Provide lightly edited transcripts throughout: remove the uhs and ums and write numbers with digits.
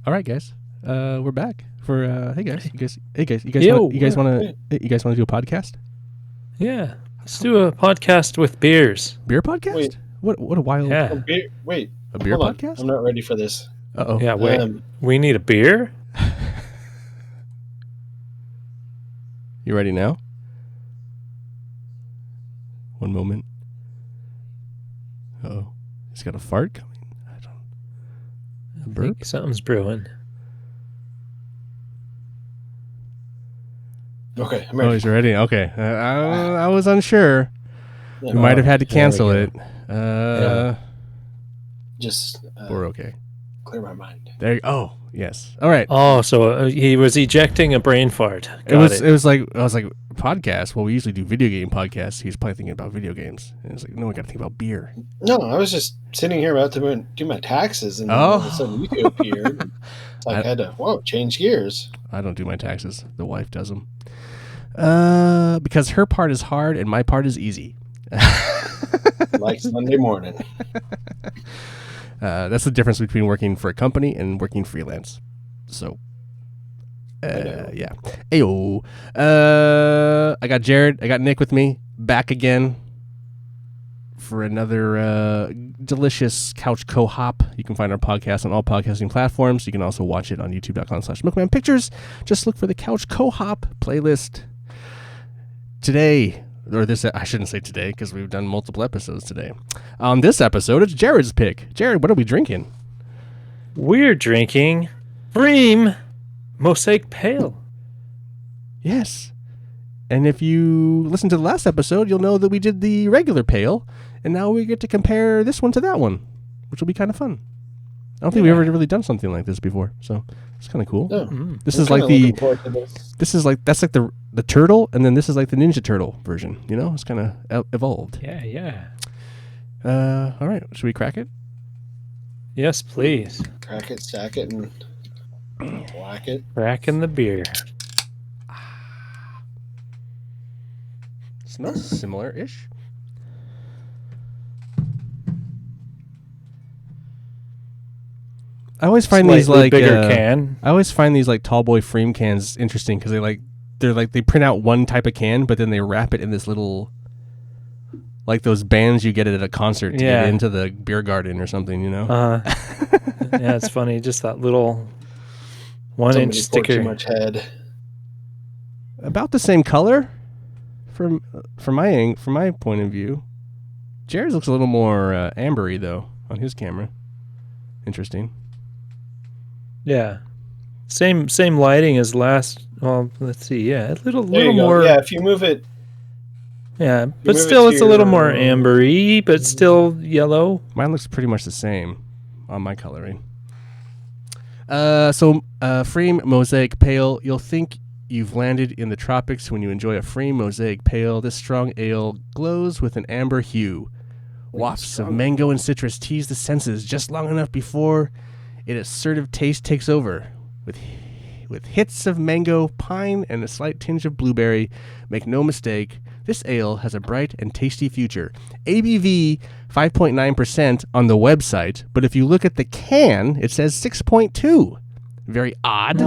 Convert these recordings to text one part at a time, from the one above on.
All right, guys. We're back for hey guys. Yo. You guys want to do a podcast? Yeah. Let's do a podcast with beers. Beer podcast? Wait. What a wild Yeah. Wait. a beer Hold podcast? on. I'm not ready for this. Uh-oh. Yeah, wait. We need a beer? You ready now? One moment. Uh-oh. He's got a fart coming. I think something's brewing. Okay, I'm ready. Oh, he's ready. Okay. I was unsure. Yeah, We might have had to there we cancel go. it. Just We're okay. clear my mind. There you Oh, yes. All right. Oh, so he was ejecting a brain fart. It was like I was like podcast. Well, we usually do video game podcasts. He's probably thinking about video games. And it's like, no, we got to think about beer. No, I was just sitting here about to do my taxes, and then all of a sudden you two appeared. It's like I had to change gears. I don't do my taxes. The wife does them. Because her part is hard and my part is easy. Like Sunday morning. That's the difference between working for a company and working freelance. So, yeah. Ayo. I got Jared. I got Nick with me. Back again for another delicious couch co-hop. You can find our podcast on all podcasting platforms. You can also watch it on youtube.com/MilkmanPictures. Just look for the couch co-hop playlist. Today, or this, I shouldn't say today because we've done multiple episodes today. On this episode, it's Jared's pick. Jared, what are we drinking? We're drinking Pfriem Mosaic Pale. Yes. And if you listen to the last episode, you'll know that we did the regular pale, and now we get to compare this one to that one, which will be kind of fun. I don't think we've ever really done something like this before, so it's kind of cool. No, This I'm is like kinda looking forward to this. that's like the turtle, and then this is like the Ninja Turtle version. You know, it's kind of evolved. Yeah. All right, should we crack it? Yes, please. Crack it, stack it, and whack it. Cracking the beer. Smells similar-ish. I always find these Slightly like bigger can. I always find these like tall boy Pfriem cans interesting because they print out one type of can, but then they wrap it in this little, like those bands you get at a concert to get into the beer garden or something, you know? Yeah, it's funny. Just that little 1-inch Somebody poured sticker. too much head. About the same color, from my point of view. Jared's looks a little more ambery though on his camera. Interesting. Yeah. Same lighting as last. Well, let's see. Yeah, a little There you go. more. Yeah, if you move it, Yeah, move but it still, to it's a little your- more ambery, but still yellow. Mine looks pretty much the same on my coloring. So Pfriem Mosaic Pale. You'll think you've landed in the tropics when you enjoy a Pfriem Mosaic Pale. This strong ale glows with an amber hue. Wafts of mango and citrus tease the senses just long enough before its assertive taste takes over. With hits of mango, pine, and a slight tinge of blueberry, make no mistake, this ale has a bright and tasty future. ABV 5.9% on the website, but if you look at the can, it says 6.2. Very odd.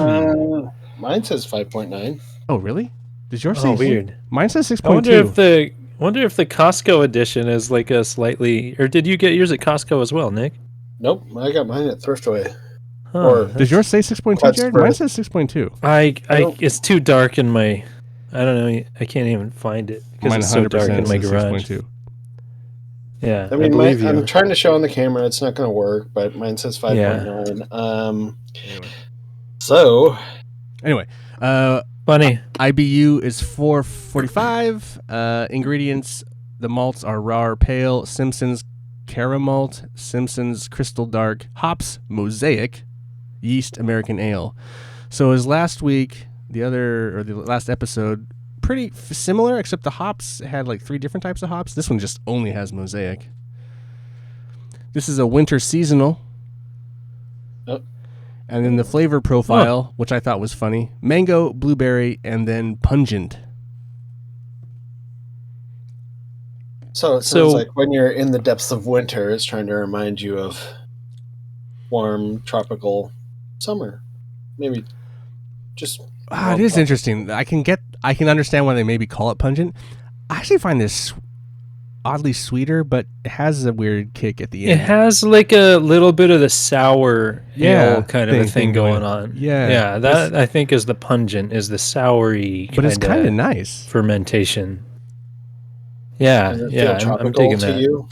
Mine says 5.9. Oh, really? Does yours say? Weird. Mine says I 6.2. wonder if the Costco edition is like a slightly. Or did you get yours at Costco as well, Nick? Nope, I got mine at Thriftway. Huh. Or Does yours say 6.2, That's Jared? for- Mine says 6.2. It's too dark in my. I don't know. I can't even find it because Mine it's so dark in my says garage. 6.2. Yeah, I mean, believe I'm you. trying to show on the camera. It's not going to work, but mine says 5.9. So Anyway, Funny. IBU is 445. Ingredients: the malts are raw or pale, Simpson's Caramalt, Simpson's Crystal Dark, hops Mosaic, yeast American Ale. So as last week, the last episode, pretty similar, except the hops had like 3 different types of hops. This one just only has Mosaic. This is a winter seasonal. Oh. And then the flavor profile, which I thought was funny, mango, blueberry, and then pungent. So it sounds like when you're in the depths of winter, it's trying to remind you of warm tropical summer. Maybe just. It is interesting. I can understand why they maybe call it pungent. I actually find this oddly sweeter, but it has a weird kick at the end. It has like a little bit of the sour ale kind of a thing going on. Yeah. That I think is the pungent, is the soury. But it's kind of nice fermentation. Yeah, Does it feel I'm tropical digging to that. you?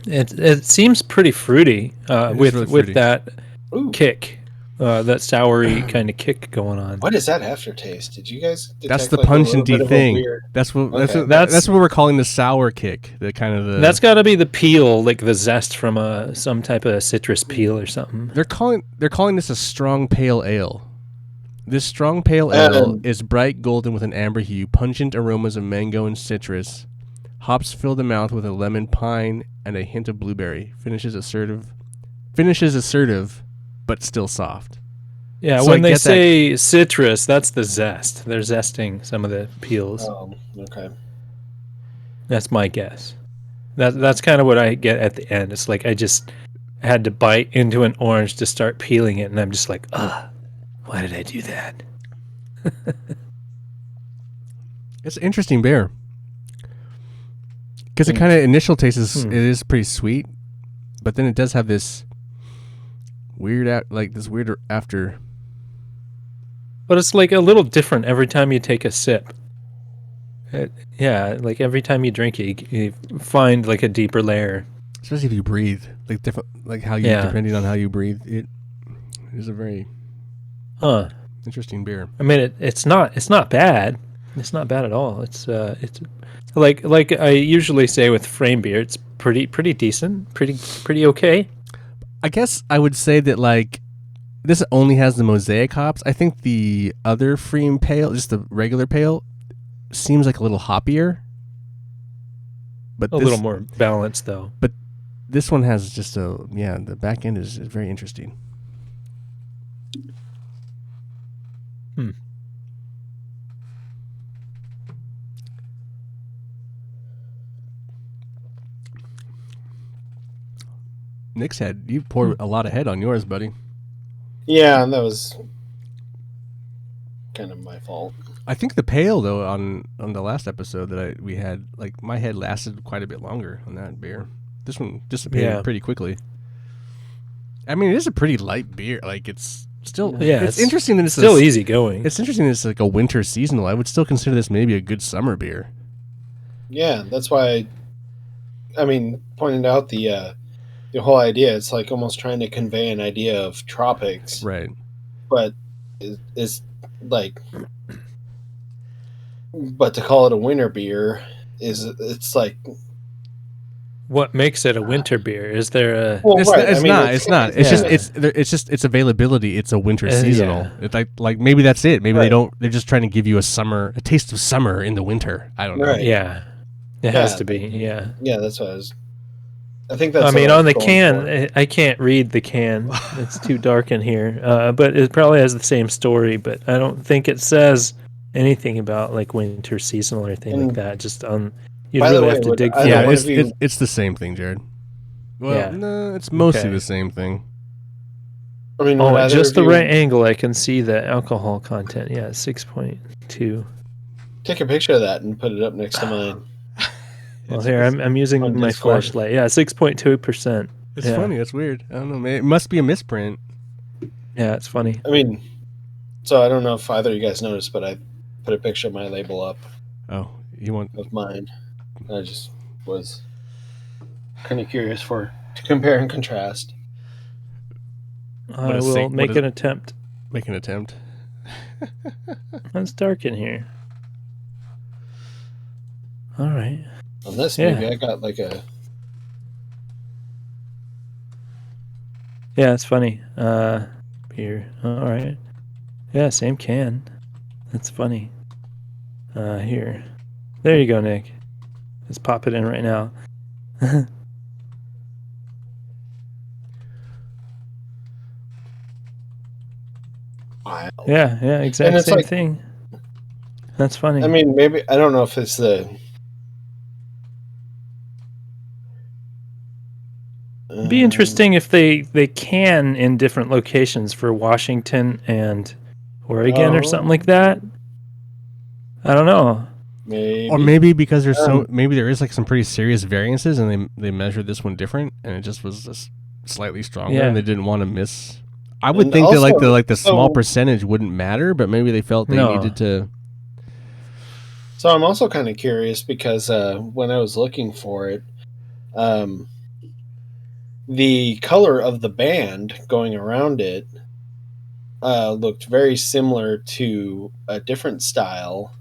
It seems pretty fruity with really fruity. that Ooh. kick. That soury kind of kick going on. What is that aftertaste? Did you guys detect that's the like pungenty thing. Weird... That's what we're calling the sour kick. The kind of the. That's got to be the peel, like the zest from some type of citrus peel or something. They're calling this a strong pale ale. This strong pale ale is bright golden with an amber hue, pungent aromas of mango and citrus. Hops fill the mouth with a lemon, pine, and a hint of blueberry. Finishes assertive, but still soft. Yeah, So when they say citrus, that's the zest. They're zesting some of the peels. Okay. That's my guess. That's kind of what I get at the end. It's like I just had to bite into an orange to start peeling it, and I'm just like, why did I do that? It's an interesting beer. Because it kind of initial taste it is pretty sweet, but then it does have this weirder after. But it's like a little different every time you take a sip. Like every time you drink it, you find like a deeper layer. Especially if you breathe, like different, like how you depending on how you breathe, it is a very interesting beer. I mean, it's not bad. It's not bad at all. It's like I usually say with Pfriem beer, it's pretty decent, pretty okay. I guess I would say that like this only has the Mosaic hops. I think the other Pfriem pale, just the regular pale, seems like a little hoppier. But a little more balanced though. But this one has just the back end is very interesting. Nick's head. You poured a lot of head on yours, buddy. Yeah, that was kind of my fault. I think the pale though on the last episode that we had, like my head lasted quite a bit longer on that beer. This one dissipated pretty quickly. I mean, it is a pretty light beer. Like it's still it's interesting that it's still easy going. It's interesting that it's like a winter seasonal. I would still consider this maybe a good summer beer. Yeah, that's why I pointed out the whole idea. It's like almost trying to convey an idea of tropics. Right. But it's like but to call it a winter beer it's like what makes it a winter beer? Is there a? Well, it's not. It's just its availability. It's a winter seasonal. Yeah. It's like maybe that's it. Maybe they're just trying to give you a taste of summer in the winter. I don't know. Right. Yeah, it has to be. Yeah. Yeah, that's what I think that's. I mean, on the can, I can't read the can. It's too dark in here. But it probably has the same story. But I don't think it says anything about like winter seasonal or anything like that. Just on. You really have to dig. Yeah, it's the same thing, Jared. Well, no, it's mostly the same thing. I mean, at just the right angle, I can see the alcohol content. Yeah, 6.2. Take a picture of that and put it up next to mine. Well, here I'm using my flashlight. Yeah, 6.2%. It's funny. It's weird. I don't know. Man. It must be a misprint. Yeah, it's funny. I mean, so I don't know if either of you guys noticed, but I put a picture of my label up. Oh, you want of mine? I just was kind of curious to compare and contrast. I will make an attempt. Make an attempt. It's dark in here. All right. On this, maybe I got like a. Yeah, it's funny. Here. All right. Yeah, same can. That's funny. Here. There you go, Nick. Let's pop it in right now. Wow. Yeah, exactly same thing. That's funny. I mean, maybe I don't know if it's the. It'd be interesting if they can in different locations for Washington and Oregon or something like that. I don't know. Maybe. Or maybe because there's maybe there is like some pretty serious variances, and they measured this one different, and it just was just slightly stronger, and they didn't want to miss. I would think also, that the small percentage wouldn't matter, but maybe they felt they needed to. So I'm also kind of curious because when I was looking for it, the color of the band going around it looked very similar to a different style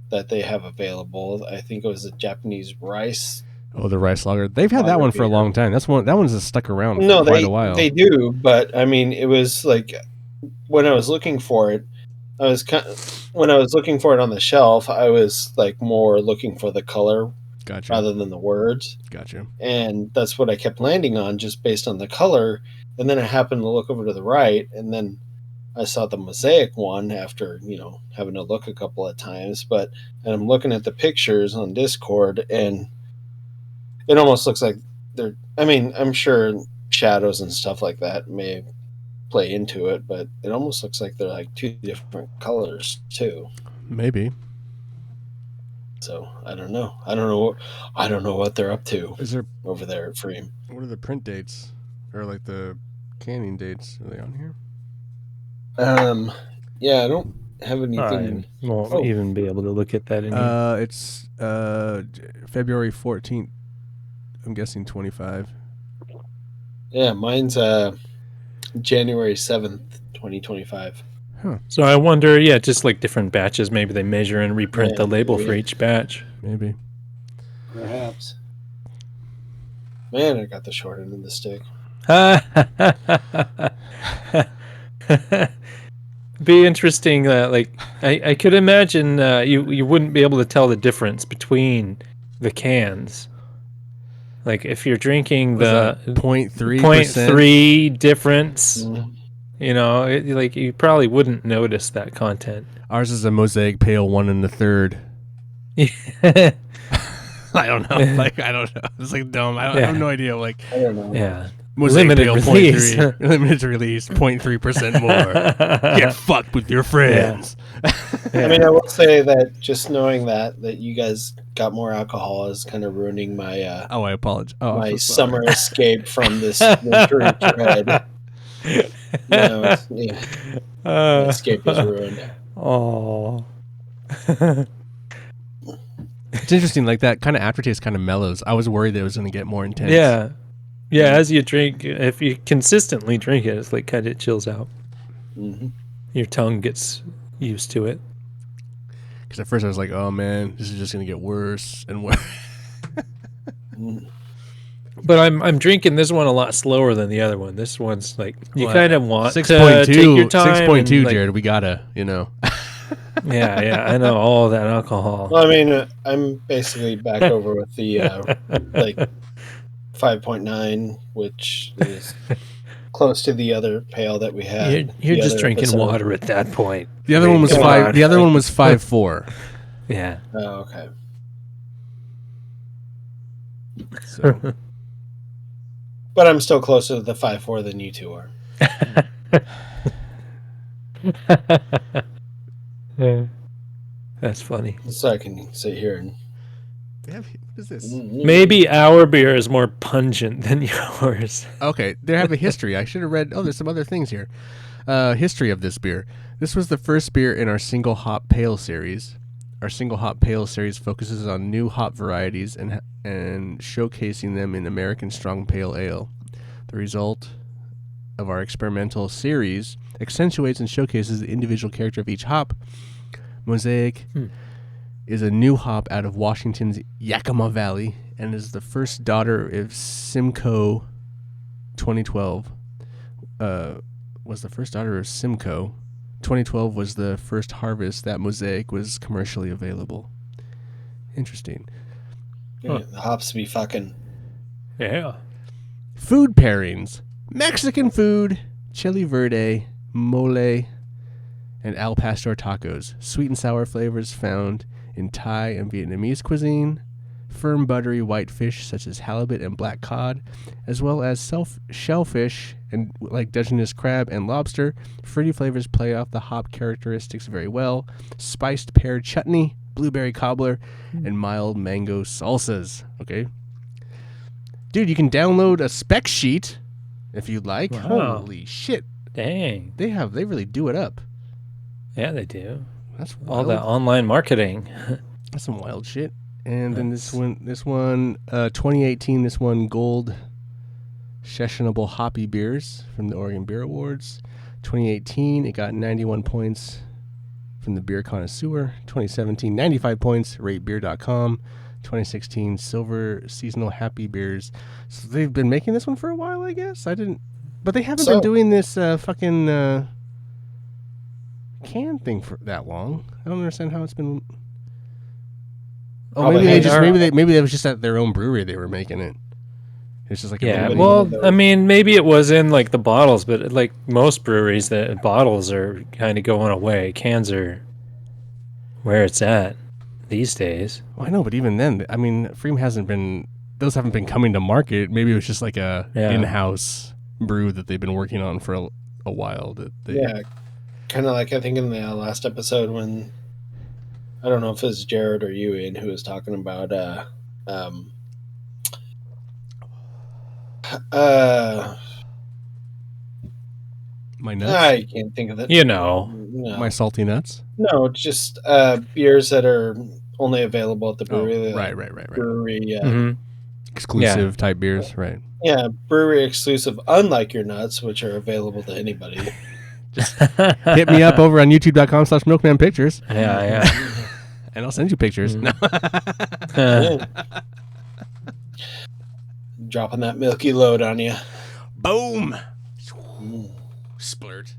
that they have available. I think it was a Japanese rice. Oh, the rice lager. They've had that one for a long time. That one's just stuck around for quite a while. They do, but I mean, it was like when I was looking for it, when I was looking for it on the shelf, I was like more looking for the color rather than the words. Gotcha. And that's what I kept landing on, just based on the color. And then I happened to look over to the right, and then I saw the Mosaic one after, having to look a couple of times. And I'm looking at the pictures on Discord, and it almost looks like I'm sure shadows and stuff like that may play into it, but it almost looks like they're like two different colors too. Maybe. So I don't know. I don't know what they're up to. Is there over there at Pfriem? What are the print dates, or like the canning dates? Are they on here? Yeah, I don't have anything. I won't even be able to look at that anymore. It's February 14th. I'm guessing 25. Yeah, mine's January 7th, 2025. Huh. So I wonder, just like different batches, maybe they measure and reprint the label for each batch. Maybe. Perhaps. Man, I got the short end of the stick. Be interesting. Like I could imagine you wouldn't be able to tell the difference between the cans. Like if you're drinking the 0.3% difference, you probably wouldn't notice that content. Ours is a Mosaic Pale 1 1/3. I don't know. I don't know. It's like dumb. I have no idea. I don't know. Yeah. Mosaic Pale 0.3. Limited release, 0.3% more. Get fucked with your friends. Yeah. I mean, I will say that just knowing that you guys got more alcohol is kind of ruining my I apologize. My summer escape from this wintry dread. My escape is ruined. Oh. It's interesting, like that kind of aftertaste kind of mellows. I was worried that it was going to get more intense. Yeah, as you drink, if you consistently drink it, it's like kind of chills out. Mm-hmm. Your tongue gets used to it. Because at first I was like, oh man, this is just going to get worse and worse. But I'm drinking this one a lot slower than the other one. This one's like, you kind of want 6.2, to take your time. 6.2, like, Jared, we gotta, Yeah, I know, all that alcohol. Well, I mean, I'm basically back over with the 5.9, which is close to the other pail that we had. You're just drinking water at that point. The other one was 5. The other one was 5.4. Yeah. Oh, okay. So. But I'm still closer to the 5.4 than you two are. That's funny. So I can sit here and. What is this? Maybe our beer is more pungent than yours. Okay, they have a history. I should have read. Oh, there's some other things here. History of this beer. This was the first beer in our single hop pale series. Our single hop pale series focuses on new hop varieties and showcasing them in American Strong Pale Ale. The result of our experimental series accentuates and showcases the individual character of each hop. Mosaic is a new hop out of Washington's Yakima Valley and is the first daughter of Simcoe 2012. Was the first daughter of Simcoe. 2012 was the first harvest that Mosaic was commercially available. Interesting. Yeah, the hops be fucking. Yeah. Food pairings. Mexican food, chili verde, mole, and al pastor tacos. Sweet and sour flavors found in Thai and Vietnamese cuisine. firm, buttery white fish such as halibut and black cod, as well as shellfish and like Dungeness crab and lobster. Fruity flavors play off the hop characteristics very well. Spiced pear chutney, blueberry cobbler, and mild mango salsas. Okay. Dude, you can download a spec sheet if you'd like. Wow. Holy shit. Dang. They really do it up. Yeah, they do. That's All wild. that online marketing. That's some wild shit. And then this one 2018, this one gold sessionable hoppy beers from the Oregon Beer Awards. 2018, it got 91 points from the Beer Connoisseur. 2017, 95 points, ratebeer.com. 2016, silver seasonal happy beers. So they've been making this one for a while, I guess. But they haven't been doing this fucking can thing for that long. I don't understand how it's been. Oh, maybe that was just at their own brewery they were making it. It's just like I mean, maybe it was in like the bottles, but like most breweries, the bottles are kind of going away. Cans are where it's at these days. Well, I know, but even then, I mean, Pfriem those haven't been coming to market. Maybe it was just like a in-house brew that they've been working on for a while. Kind of like I think in the last episode when, I don't know if it was Jared or you, Ian, who was talking about my nuts. I can't think of it. No. My salty nuts. No, just beers that are only available at the brewery. Right. Brewery exclusive type beers, right? Yeah, brewery exclusive, unlike your nuts, which are available to anybody. Just hit me up over on youtube.com/milkmanpictures. Yeah. And I'll send you pictures. No. Dropping that milky load on you. Boom. Splurt.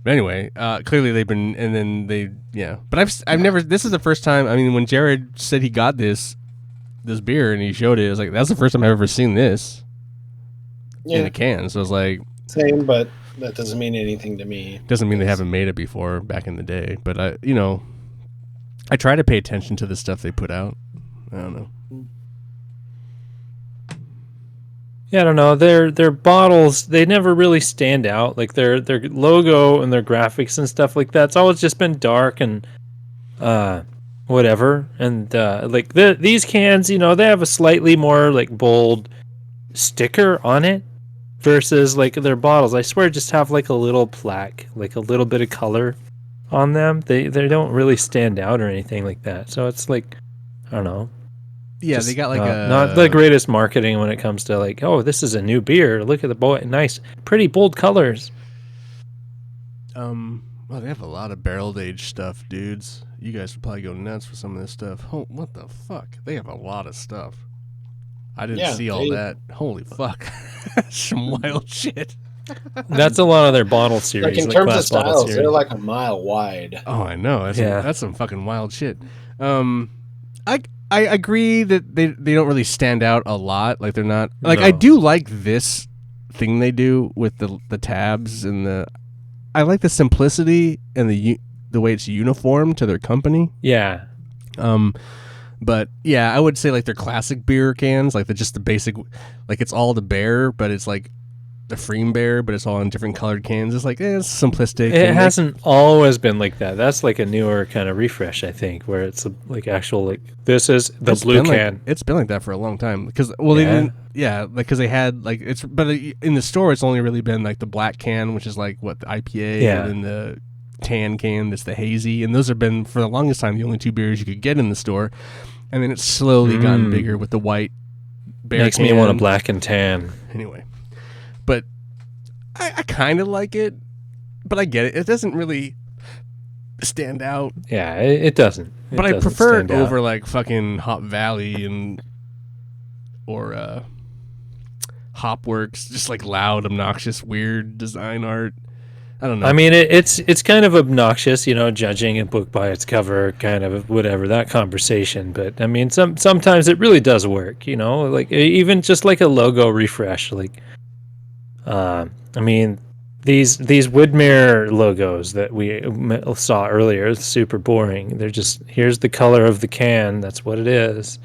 But anyway, clearly they've been, and then but I've never, this is the first time, I mean, when Jared said he got this beer and he showed it, I was like, that's the first time I've ever seen this in a can. So I was like, same, but that doesn't mean anything to me. Doesn't mean they haven't made it before back in the day, but I try to pay attention to the stuff they put out. I don't know. Yeah, I don't know. Their bottles, they never really stand out. Like their logo and their graphics and stuff like that, it's always just been dark and whatever. And like these cans, they have a slightly more like bold sticker on it versus like their bottles. I swear just have like a little plaque, like a little bit of color on them. They don't really stand out or anything like that. So it's like, I don't know. Yeah, they got like not the greatest marketing when it comes to like, oh, this is a new beer. Look at the nice, pretty bold colors. Well, they have a lot of barreled aged stuff, dudes. You guys would probably go nuts for some of this stuff. Oh, what the fuck? They have a lot of stuff. I didn't see all that. Holy fuck. Some wild shit. That's a lot of their bottle series. Like in terms of styles, they're like a mile wide. Oh, I know. That's some fucking wild shit. I agree that they don't really stand out a lot. Like they're not like I do like this thing they do with the tabs and I like the simplicity and the way it's uniform to their company. Yeah. But yeah, I would say like their classic beer cans, like just the basic, like it's all the bear, but it's like the Pfriem bear, but it's all in different colored cans. It's like it's simplistic. It hasn't always been like that. That's like a newer kind of refresh, I think, where it's like actual like this is the blue can. It's been like that for a long time because they didn't. Yeah, like because they had like but in the store it's only really been like the black can, which is like what the IPA, and then the tan can that's the hazy, and those have been for the longest time the only two beers you could get in the store, and then it's slowly gotten bigger with the white bear. Makes me want a black and tan. Anyway. But I kind of like it, but I get it. It doesn't really stand out. Yeah, it doesn't. But I prefer it over like fucking Hop Valley or Hopworks, just like loud, obnoxious, weird design art. I don't know. I mean, it's kind of obnoxious, judging a book by its cover, kind of whatever, that conversation. But I mean, sometimes it really does work, like even just like a logo refresh, like. I mean, these Woodmere logos that we saw earlier, it's super boring. They're just, here's the color of the can. That's what it is.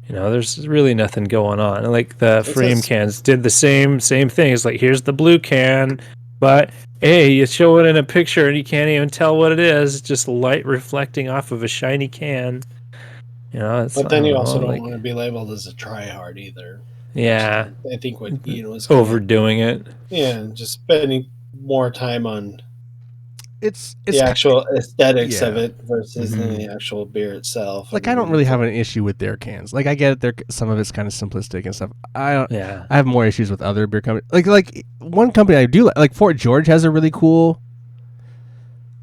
There's really nothing going on. Like the Pfriem cans did the same thing. It's like, here's the blue can, but hey, you show it in a picture and you can't even tell what it is. It's just light reflecting off of a shiny can. But then you also don't want to be labeled as a try-hard either. Yeah. I think what Ian was overdoing it. Yeah, just spending more time on it's the actual aesthetics of it versus the actual beer itself. Like, I don't really have an issue with their cans. Like, I get it, some of it's kind of simplistic and stuff. I have more issues with other beer companies. Like one company I do like Fort George has a really cool,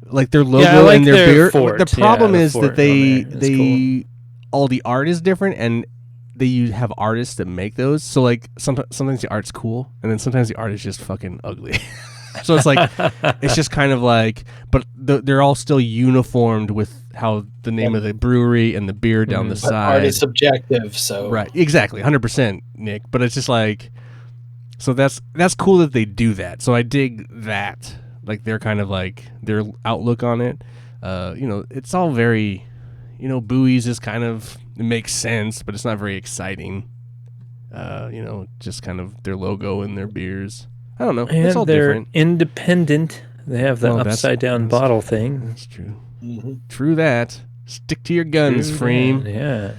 like, their logo and their beer. Fort. The problem is that they cool. all the art is different, and they have artists that make those. So, like, sometimes the art's cool, and then sometimes the art is just fucking ugly. So it's like, it's just kind of like, but they're all still uniformed with how the name of the brewery and the beer down the side. Art is subjective, so right, exactly, 100%, Nick. But it's just like, so that's cool that they do that. So I dig that. Like, they're kind of like their outlook on it. It's all very, Buoys is kind of, it makes sense, but it's not very exciting. Just kind of their logo and their beers. I don't know. And it's all they're different. Independent. They have the upside down bottle thing. That's true. Mm-hmm. True that. Stick to your guns, Pfriem. Yeah.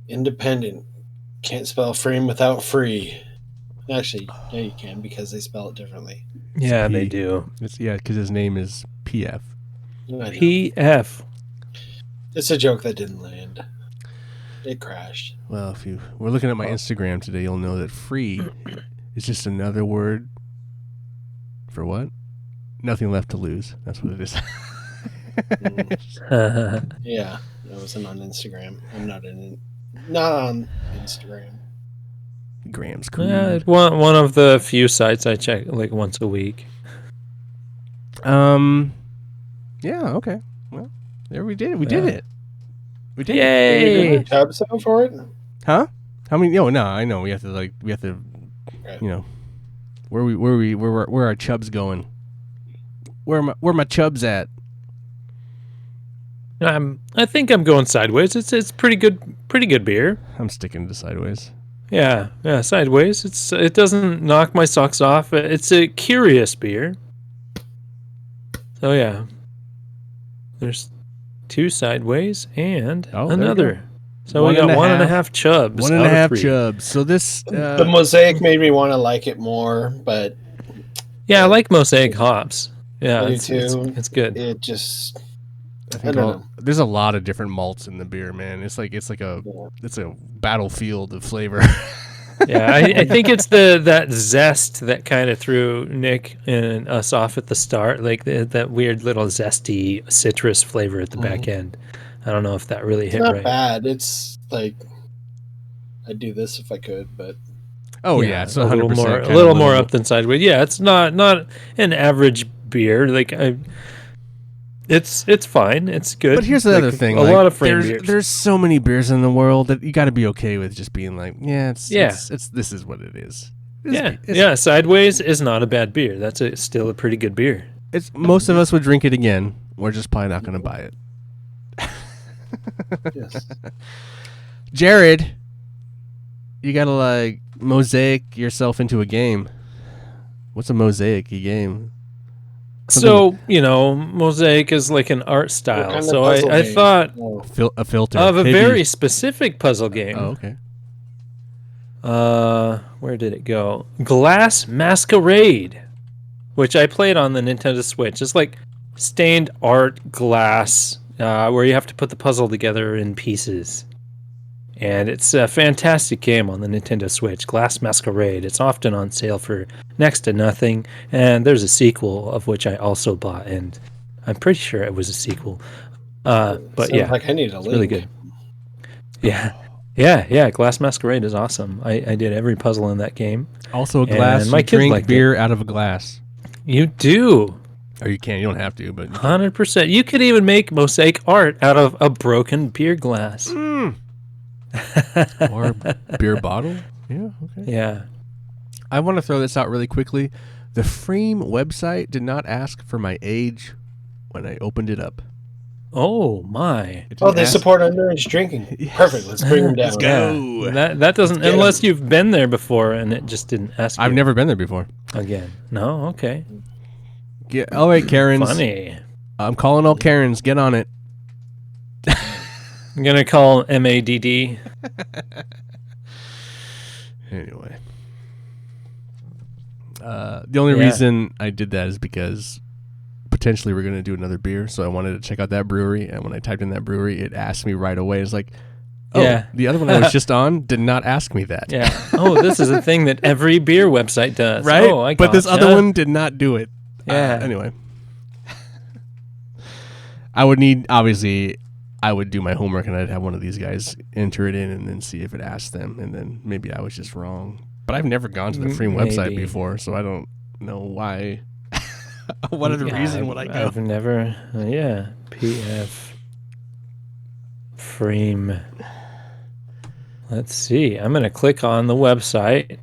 Independent. Can't spell Pfriem without free. Actually, yeah, you can, because they spell it differently. Yeah, they do. Because his name is PF. PF. It's a joke that didn't land. It crashed. Well, if you were looking at my Instagram today, you'll know that free is just another word for what? Nothing left to lose. That's what it is. Yeah, I wasn't on Instagram. I'm not on Instagram. Graham's cool. Yeah, one of the few sites I check like once a week. Yeah. Okay. Well, there we did it. We did it. We did. Yay! Did we do a tab sound for it? Huh? How many? No, I know. We have to, okay. Where our chubs going? Where my chubs at? I think I'm going sideways. It's pretty good beer. I'm sticking to sideways. Yeah, sideways. It doesn't knock my socks off. It's a curious beer. So yeah, there's 2 sideways and another. So we got 1.5 chubs. 1.5 chubs. So this the Mosaic made me want to like it more, but yeah, I like Mosaic hops. Yeah, it's good. It just I don't know. There's a lot of different malts in the beer, man. It's a battlefield of flavor. Yeah, I think it's that zest that kind of threw Nick and us off at the start, like that weird little zesty citrus flavor at the back end. I don't know if that really hit right. It's not bad. It's like, I'd do this if I could, but it's 100% a little more up than sideways. Yeah, it's not an average beer. Like it's fine. It's good. But here's the other thing: a lot of Pfriem beers. There's so many beers in the world that you got to be okay with just being like, it's this is what it is. Sideways is not a bad beer. That's still a pretty good beer. It's most of us would drink it again. We're just probably not going to buy it. Yes. Jared, you got to mosaic yourself into a game. What's a mosaic-y game? So, Mosaic is like an art style. So I thought a filter of a very specific puzzle game. Oh, okay. Where did it go? Glass Masquerade, which I played on the Nintendo Switch. It's like stained art glass, where you have to put the puzzle together in pieces. And it's a fantastic game on the Nintendo Switch, Glass Masquerade. It's often on sale for next to nothing, and there's a sequel of which I also bought, and I'm pretty sure it was a sequel. But yeah, like I need a link. Really good. Yeah. Glass Masquerade is awesome. I did every puzzle in that game. Also, a glass. My kids drink liked beer out of a glass. You do. Or you can. You don't have to, but 100%. You could even make mosaic art out of a broken beer glass. Or beer bottle. Yeah. Okay. Yeah. I want to throw this out really quickly. The Pfriem website did not ask for my age when I opened it up. Oh my! Oh, they support underage drinking. Yes. Perfect. Let's bring them down. Let's go. Yeah. That doesn't, get unless 'em. you've been there before and it just didn't ask you. I've never been there before. Again. No? Okay. Yeah, all right, Karens. Funny. I'm calling all Karens. Get on it. I'm going to call MADD. Anyway. The only reason I did that is because potentially we're going to do another beer, so I wanted to check out that brewery, and when I typed in that brewery, it asked me right away. It's like, oh, Yeah. the other one I was just on did not ask me that. Yeah. Oh, this is a thing that every beer website does. Right? Oh, I But this gotcha. other one did not do it. Yeah. Anyway. I would need, obviously, I would do my homework and I'd have one of these guys enter it in and then see if it asked them, and then maybe I was just wrong. But I've never gone to the Pfriem website Maybe. before, so I don't know why. What other reason would I go? I've never, PF Pfriem. Let's see. I'm going to click on the website,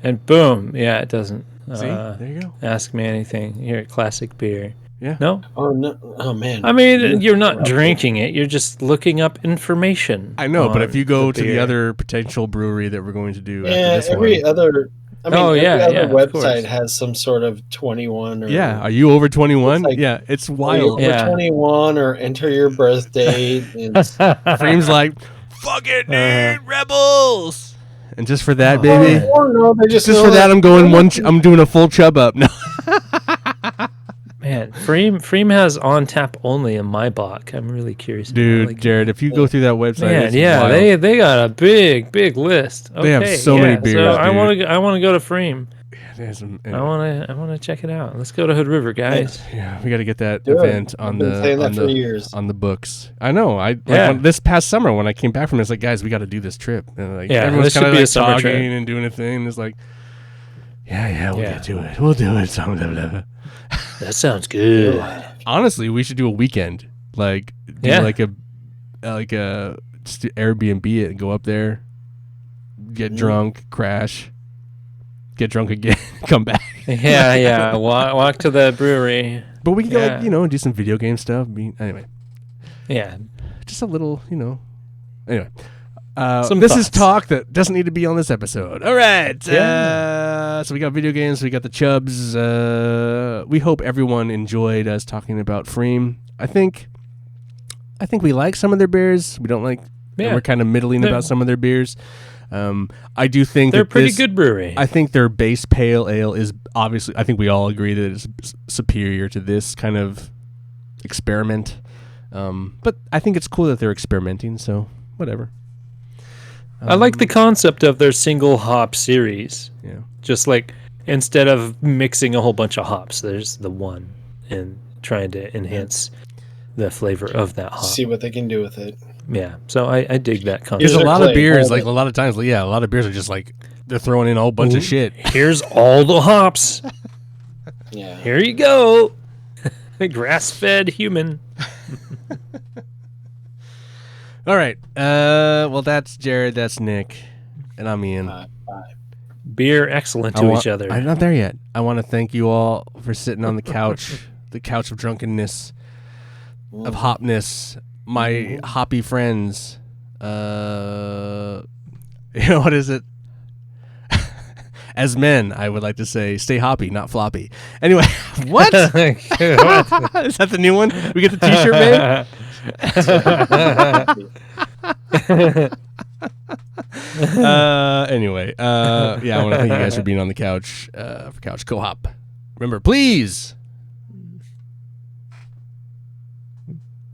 and boom. Yeah, it doesn't See? There you go. ask me anything. Here at Classic Beer. Yeah. No? Oh no! Oh man! I mean, you're not drinking it. You're just looking up information. I know, but if on you go to the beer. other potential brewery that we're going to do after Yeah, this every one. other. I mean, every other of website course. has some sort of 21 or Yeah, are you over 21? It's like- Yeah, it's Are you wild. over Yeah. 21 or enter your birth date. And Pfriem's like, fuck it, dude, rebels. And just for that, baby, or no, they just just know for that, I'm going I'm doing a full chub up. No. Man, Pfriem has on tap only in my block. I'm really curious. about, Dude, like, Jared, if you go through that website, man, it's yeah, wild. they got a big list. Okay, They have so many beers, So I dude. want to go to Pfriem. There's some- I want to check it out. Let's go to Hood River, guys. yeah, we got to get that Do it. event I've on been saying the that for years. on the books. I know. Yeah. This past summer when I came back from it, it's like, guys, we got to do this trip. And like Yeah, everyone's this should kind of be a like summer talking trip. and doing a thing. It's like, yeah, we'll Yeah. get to it. We'll do it. Blah, blah, blah. That sounds good. Honestly, we should do a weekend. Like, do Yeah. like a just do Airbnb it and go up there, get drunk, crash, get drunk again, come back. Yeah. Walk to the brewery. But we can go, Yeah. like, do some video game stuff. Anyway, Yeah. just a little, Anyway, Some this is thoughts. talk that doesn't need to be on this episode. All right. Yeah. So we got video games. We got the chubs. We hope everyone enjoyed us talking about Pfriem. I think we like some of their beers. We don't like. Yeah. We're kind of middling They're- about some of their beers. I do think They're a that pretty this- good brewery. I think their base pale ale is obviously. I think we all agree that it's superior to this kind of experiment. But I think it's cool that they're experimenting. So whatever. I like the concept of their single hop series. Yeah. Just like instead of mixing a whole bunch of hops, there's the one and trying to enhance the flavor of that hop. See what they can do with it. Yeah. So I dig that concept. There's Here's a their lot of claim. beers, Hold like it. a lot of times, a lot of beers are just like they're throwing in a whole bunch of shit. Here's all the hops. Yeah. Here you go. Grass-fed human. All right. Well, that's Jared, that's Nick, and I'm Ian. Bye. Beer excellent to each other. I'm not there yet. I want to thank you all for sitting on the couch, the couch of drunkenness, of hopness, my hoppy friends. What is it? As men, I would like to say, stay hoppy, not floppy. Anyway, what? Is that the new one? We get the T-shirt made. Anyway, yeah, I want to thank you guys for being on the couch for Couch Co-op. Remember, please.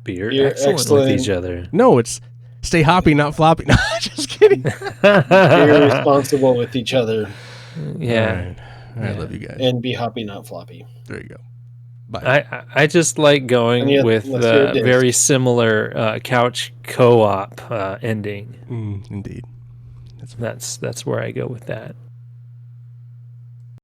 Beer Beer excellent, excellent. with each other. No, it's stay hoppy, not floppy. No, just kidding. Be responsible with each other Yeah. All right, love you guys. and be hoppy, not floppy. There you go. Bye. I just like going And yet, with let's hear it, Dave. very similar couch co-op ending. Indeed. That's where I go with that.